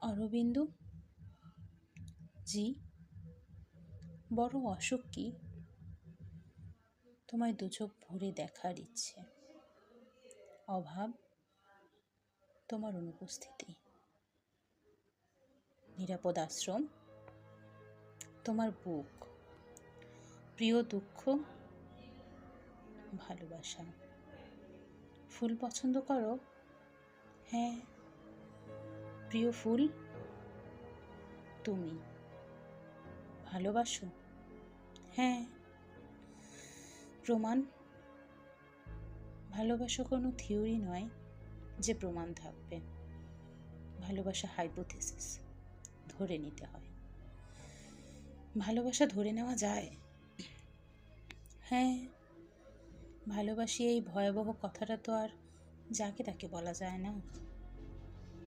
অরবিন্দু জি, বড় অসুখ কি? তোমায় দুচোখ ভরে দেখার ইচ্ছে, অভাব তোমার অনুপস্থিতি, নিরাপদ আশ্রম তোমার বুক, প্রিয় দুঃখ ভালোবাসা। ফুল পছন্দ করো? হ্যাঁ, প্রিয় ফুল তুমি। ভালোবাসো? হ্যাঁ। প্রমাণ? ভালোবাসা কোনো থিওরি নয় যে প্রমাণ থাকবে। ভালোবাসা হাইপোথিসিস, ধরে নিতে হয়। ভালোবাসা ধরে নেওয়া যায়? হ্যাঁ, ভালোবাসি এই ভয়াবহ কথাটা তো আর যাকে তাকে বলা যায় না।